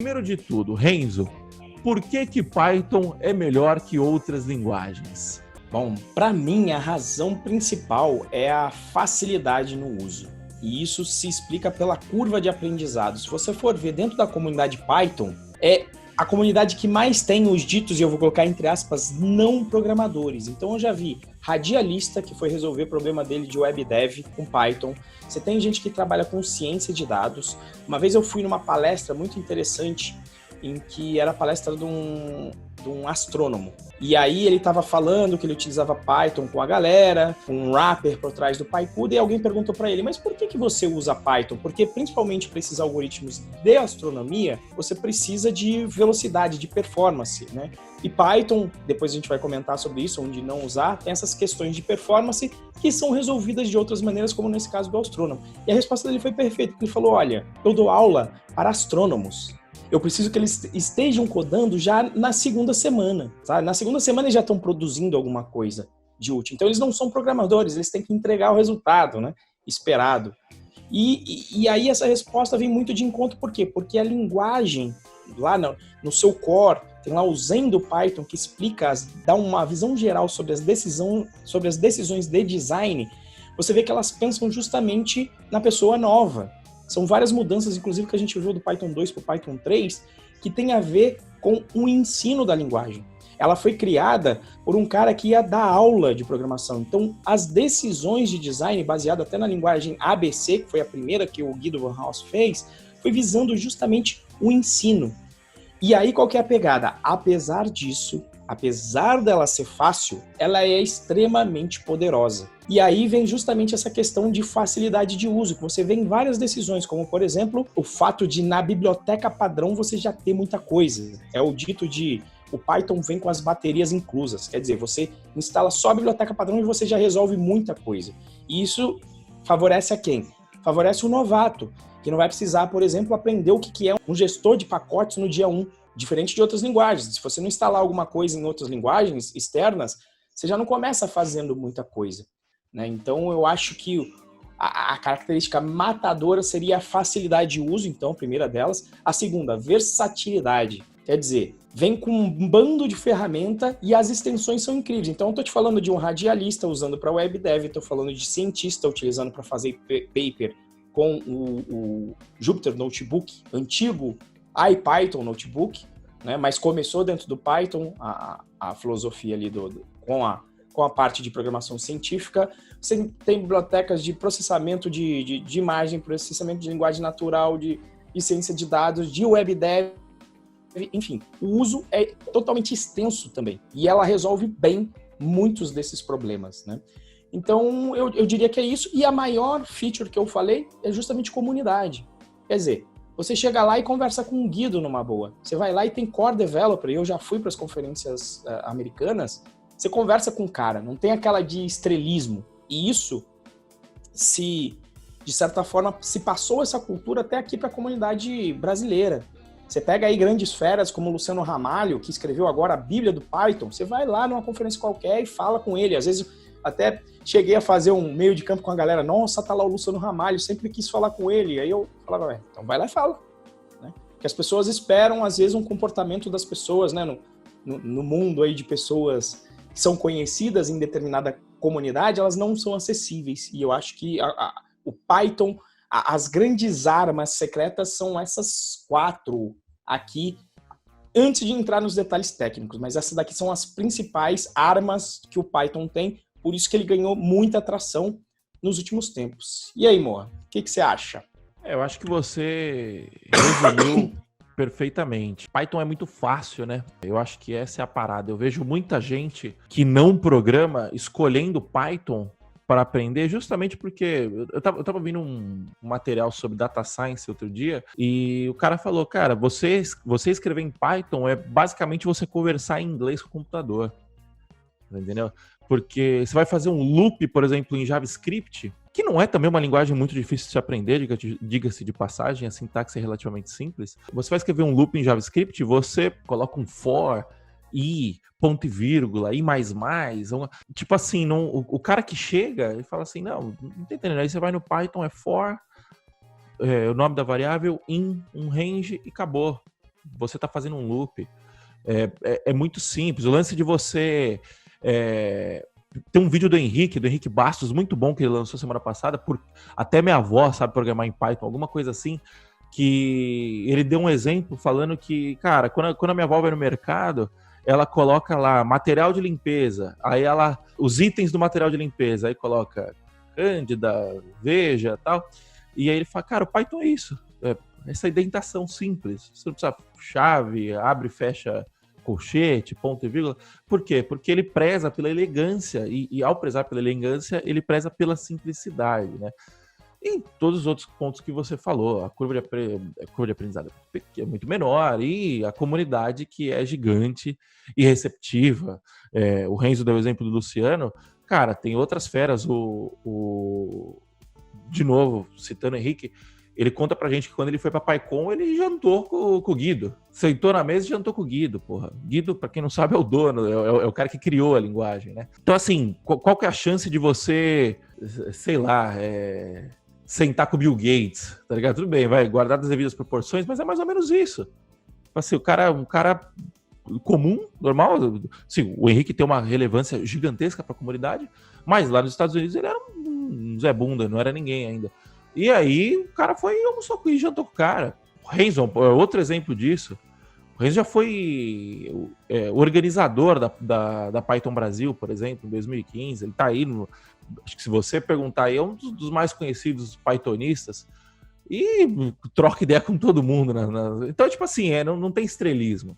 Primeiro de tudo, Renzo, por que Python é melhor que outras linguagens? Bom, para mim a razão principal é a facilidade no uso. E isso se explica pela curva de aprendizado. Se você for ver dentro da comunidade Python, é a comunidade que mais tem os ditos, e eu vou colocar entre aspas, não programadores. Então eu já vi radialista que foi resolver o problema dele de web dev com Python. Você tem gente que trabalha com ciência de dados. Uma vez eu fui numa palestra muito interessante, em que era a palestra de um astrônomo. E aí ele estava falando que ele utilizava Python com a galera, um wrapper por trás do PyCuda, e alguém perguntou para ele, mas por que você usa Python? Porque principalmente para esses algoritmos de astronomia, você precisa de velocidade, de performance, né? E Python, depois a gente vai comentar sobre isso, onde não usar, tem essas questões de performance que são resolvidas de outras maneiras, como nesse caso do astrônomo. E a resposta dele foi perfeita, porque ele falou, olha, eu dou aula para astrônomos. Eu preciso que eles estejam codando já na segunda semana, sabe? Na segunda semana eles já estão produzindo alguma coisa de útil. Então eles não são programadores, eles têm que entregar o resultado, né? Esperado. E aí essa resposta vem muito de encontro, por quê? Porque a linguagem, lá no seu core, tem lá o Zen do Python, que explica, dá uma visão geral sobre as decisões de design. Você vê que elas pensam justamente na pessoa nova. São várias mudanças, inclusive, que a gente viu do Python 2 para o Python 3, que tem a ver com o ensino da linguagem. Ela foi criada por um cara que ia dar aula de programação. Então, as decisões de design, baseadas até na linguagem ABC, que foi a primeira que o Guido van Haus fez, foi visando justamente o ensino. E aí, qual que é a pegada? Apesar disso, apesar dela ser fácil, ela é extremamente poderosa. E aí vem justamente essa questão de facilidade de uso, que você vê em várias decisões, como, por exemplo, o fato de na biblioteca padrão você já ter muita coisa. É o dito de o Python vem com as baterias inclusas, quer dizer, você instala só a biblioteca padrão e você já resolve muita coisa. E isso favorece a quem? Favorece o novato, que não vai precisar, por exemplo, aprender o que é um gestor de pacotes no dia 1, diferente de outras linguagens. Se você não instalar alguma coisa em outras linguagens externas, você já não começa fazendo muita coisa, né? Então, eu acho que a característica matadora seria a facilidade de uso, então, a primeira delas. A segunda, versatilidade. Quer dizer, vem com um bando de ferramenta e as extensões são incríveis. Então, eu estou te falando de um radialista usando para web dev, estou falando de cientista utilizando para fazer paper com o Jupyter Notebook, antigo IPython Notebook, né? Mas começou dentro do Python, a filosofia ali com a parte de programação científica. Você tem bibliotecas de processamento de imagem, processamento de linguagem natural, de ciência de dados, de web dev, enfim. O uso é totalmente extenso também. E ela resolve bem muitos desses problemas, né? Então, eu diria que é isso. E a maior feature que eu falei é justamente comunidade. Quer dizer, você chega lá e conversa com um Guido numa boa. Você vai lá e tem core developer, e eu já fui para as conferências americanas, você conversa com o cara, não tem aquela de estrelismo. E isso, de certa forma, se passou essa cultura até aqui para a comunidade brasileira. Você pega aí grandes feras como o Luciano Ramalho, que escreveu agora a Bíblia do Python, você vai lá numa conferência qualquer e fala com ele. Às vezes, até cheguei a fazer um meio de campo com a galera, nossa, tá lá o Luciano Ramalho, sempre quis falar com ele. Aí eu falava, então vai lá e fala. Né? Porque as pessoas esperam, às vezes, um comportamento das pessoas, né? No mundo aí de pessoas que são conhecidas em determinada comunidade, elas não são acessíveis. E eu acho que o Python, as grandes armas secretas são essas 4 aqui, antes de entrar nos detalhes técnicos. Mas essas daqui são as principais armas que o Python tem, por isso que ele ganhou muita atração nos últimos tempos. E aí, Moa, o que você acha? Eu acho que você resumiu perfeitamente. Python é muito fácil, né? Eu acho que essa é a parada. Eu vejo muita gente que não programa escolhendo Python para aprender, justamente porque eu tava vendo um material sobre data science outro dia, e o cara falou, cara, você escrever em Python é basicamente você conversar em inglês com o computador. Entendeu? Porque você vai fazer um loop, por exemplo, em JavaScript, que não é também uma linguagem muito difícil de se aprender, diga-se de passagem, a sintaxe é relativamente simples. Você vai escrever um loop em JavaScript, você coloca um for, ponto e vírgula, tipo assim, não, o cara que chega e fala assim, não tá entendendo, aí você vai no Python, é for, o nome da variável, in, um range e acabou. você está fazendo um loop. É muito simples. O lance de você... Tem um vídeo do Henrique Bastos, muito bom, que ele lançou semana passada, até minha avó sabe programar em Python, alguma coisa assim, que ele deu um exemplo falando que, cara, quando a minha avó vai no mercado, ela coloca lá material de limpeza, aí os itens do material de limpeza, aí coloca Cândida, Veja e tal, e aí ele fala, cara, o Python é isso, essa indentação simples, você não precisa chave, abre e fecha colchete, ponto e vírgula. Por quê? Porque ele preza pela elegância, e ao prezar pela elegância, ele preza pela simplicidade, né? E todos os outros pontos que você falou, a curva de aprendizado é muito menor, e a comunidade que é gigante e receptiva. O Renzo deu o exemplo do Luciano, cara, tem outras feras, de novo, citando o Henrique, ele conta pra gente que quando ele foi pra PyCon, ele jantou com o Guido. Sentou na mesa e jantou com o Guido, porra. Guido, pra quem não sabe, é o dono, é o cara que criou a linguagem, né? Então, assim, qual que é a chance de você, sei lá, sentar com o Bill Gates, tá ligado? Tudo bem, vai guardar as devidas proporções, mas é mais ou menos isso. Assim, um cara comum, normal. Assim, o Henrique tem uma relevância gigantesca pra comunidade, mas lá nos Estados Unidos ele era um Zé Bunda, não era ninguém ainda. E aí o cara foi e almoçou e jantou com o cara. O Renzo é outro exemplo disso. O Renzo já foi organizador da Python Brasil, por exemplo, em 2015. Ele tá aí, acho que se você perguntar aí, é um dos mais conhecidos pythonistas. E troca ideia com todo mundo. Então, tipo assim, não tem estrelismo.